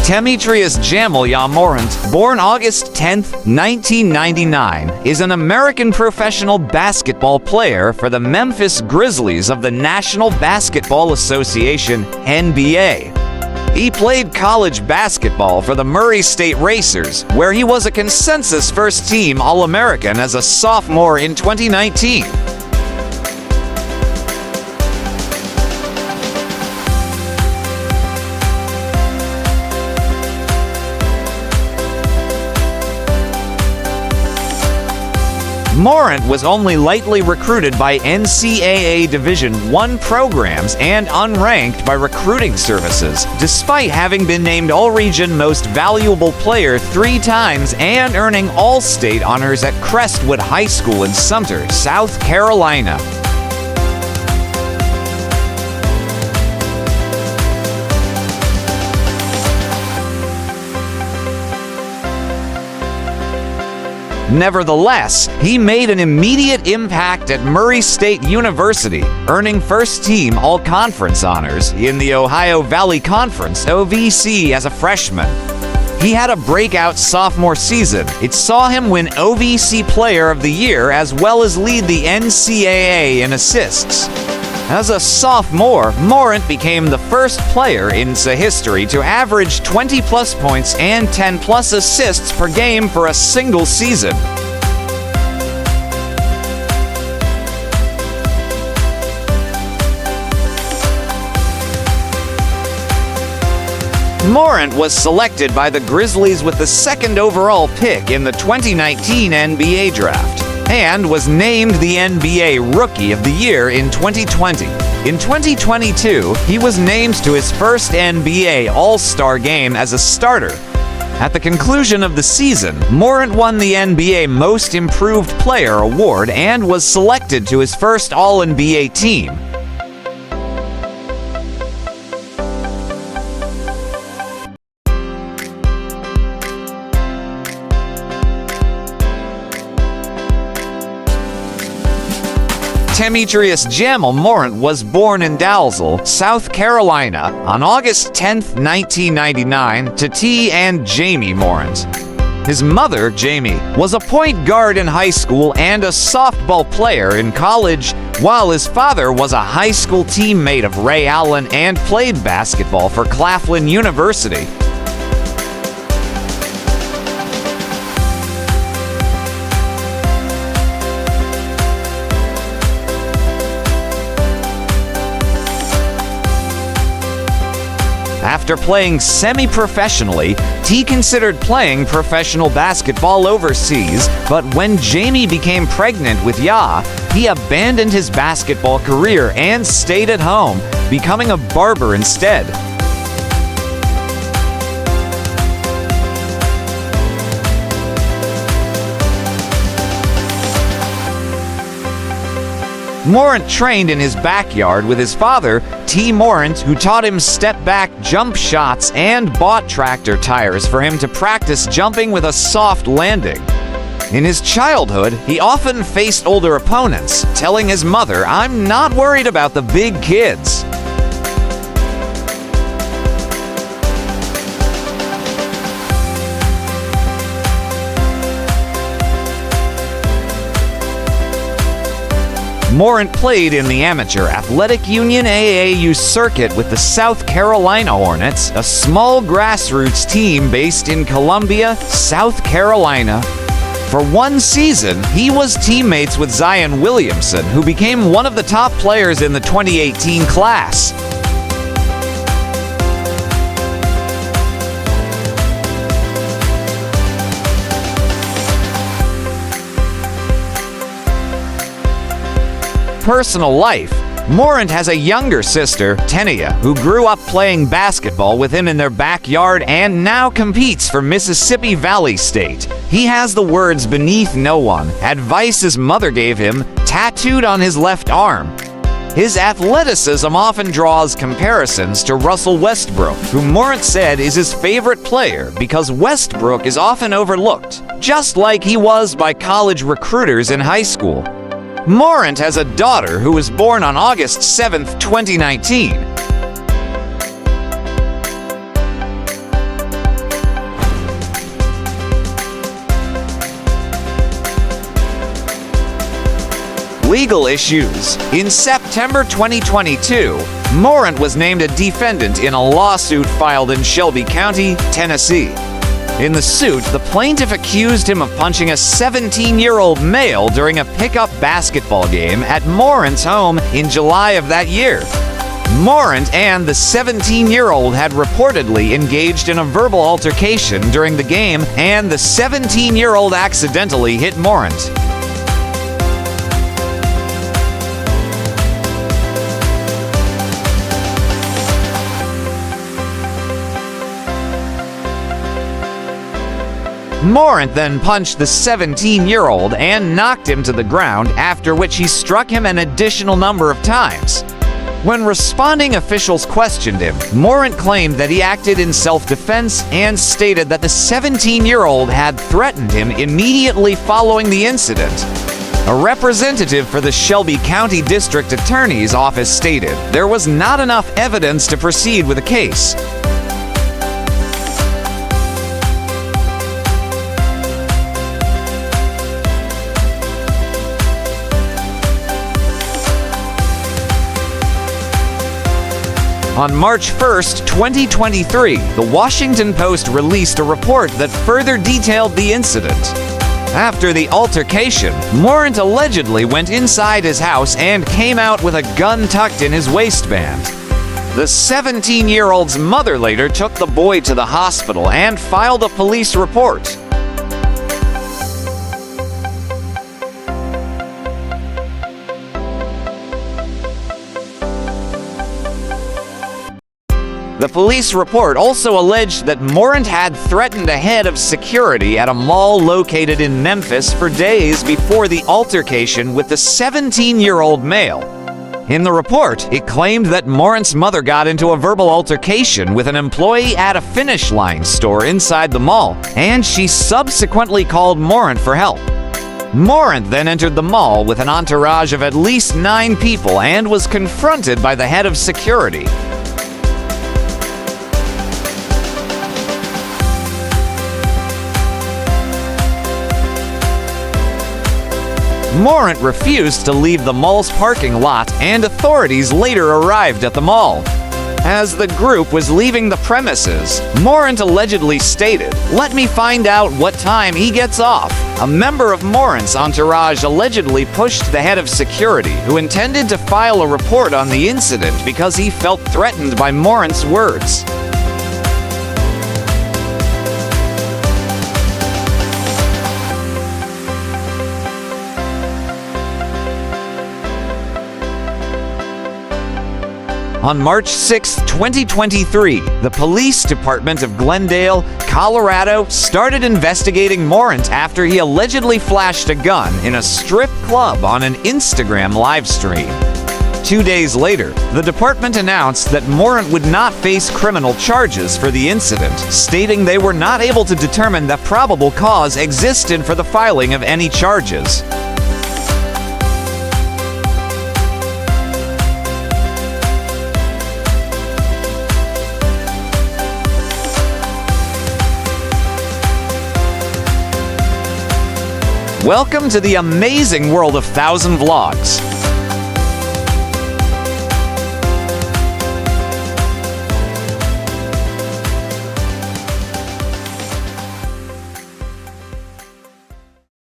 Demetrius Jamal Morant, born August 10, 1999, is an American professional basketball player for the Memphis Grizzlies of the National Basketball Association, NBA. He played college basketball for the Murray State Racers, where he was a consensus first-team All-American as a sophomore in 2019. Morant was only lightly recruited by NCAA Division I programs and unranked by recruiting services, despite having been named All-Region Most Valuable Player 3 times and earning All-State honors at Crestwood High School in Sumter, South Carolina. Nevertheless, he made an immediate impact at Murray State University, earning first-team All-Conference honors in the Ohio Valley Conference (OVC) as a freshman. He had a breakout sophomore season. It saw him win OVC Player of the Year as well as lead the NCAA in assists. As a sophomore, Morant became the first player in NCAA history to average 20-plus points and 10-plus assists per game for a single season. Morant was selected by the Grizzlies with the second overall pick in the 2019 NBA Draft, and was named the NBA Rookie of the Year in 2020. In 2022, he was named to his first NBA All-Star game as a starter. At the conclusion of the season, Morant won the NBA Most Improved Player award and was selected to his first All-NBA team. Demetrius Jamal Morant was born in Dalzell, South Carolina, on August 10, 1999, to T. and Jamie Morant. His mother, Jamie, was a point guard in high school and a softball player in college, while his father was a high school teammate of Ray Allen and played basketball for Claflin University. After playing semi-professionally, T considered playing professional basketball overseas, but when Jamie became pregnant with Ya, he abandoned his basketball career and stayed at home, becoming a barber instead. Morant trained in his backyard with his father, T. Morant, who taught him step-back jump shots and bought tractor tires for him to practice jumping with a soft landing. In his childhood, he often faced older opponents, telling his mother, "I'm not worried about the big kids." Morant played in the Amateur Athletic Union AAU circuit with the South Carolina Hornets, a small grassroots team based in Columbia, South Carolina. For one season, he was teammates with Zion Williamson, who became one of the top players in the 2018 class. Personal life. Morant has a younger sister, Tenia, who grew up playing basketball with him in their backyard and now competes for Mississippi Valley State. He has the words "beneath no one," advice his mother gave him, tattooed on his left arm. His athleticism often draws comparisons to Russell Westbrook, who Morant said is his favorite player because Westbrook is often overlooked, just like he was by college recruiters in high school. Morant has a daughter who was born on August 7, 2019. Legal issues. In September 2022, Morant was named a defendant in a lawsuit filed in Shelby County, Tennessee. In the suit, the plaintiff accused him of punching a 17-year-old male during a pickup basketball game at Morant's home in July of that year. Morant and the 17-year-old had reportedly engaged in a verbal altercation during the game, and the 17-year-old accidentally hit Morant. Morant then punched the 17-year-old and knocked him to the ground, after which he struck him an additional number of times. When responding officials questioned him, Morant claimed that he acted in self-defense and stated that the 17-year-old had threatened him immediately following the incident. A representative for the Shelby County District Attorney's Office stated there was not enough evidence to proceed with the case. On March 1, 2023, the Washington Post released a report that further detailed the incident. After the altercation, Morant allegedly went inside his house and came out with a gun tucked in his waistband. The 17-year-old's mother later took the boy to the hospital and filed a police report. The police report also alleged that Morant had threatened a head of security at a mall located in Memphis for days before the altercation with the 17-year-old male. In the report, it claimed that Morant's mother got into a verbal altercation with an employee at a Finish Line store inside the mall, and she subsequently called Morant for help. Morant then entered the mall with an entourage of at least 9 people and was confronted by the head of security. Morant refused to leave the mall's parking lot, and authorities later arrived at the mall. As the group was leaving the premises, Morant allegedly stated, "Let me find out what time he gets off." A member of Morant's entourage allegedly pushed the head of security, who intended to file a report on the incident because he felt threatened by Morant's words. On March 6, 2023, the police department of Glendale, Colorado, started investigating Morant after he allegedly flashed a gun in a strip club on an Instagram live stream. 2 days later, the department announced that Morant would not face criminal charges for the incident, stating they were not able to determine that probable cause existed for the filing of any charges. Welcome to the amazing world of 1000 Vlogs.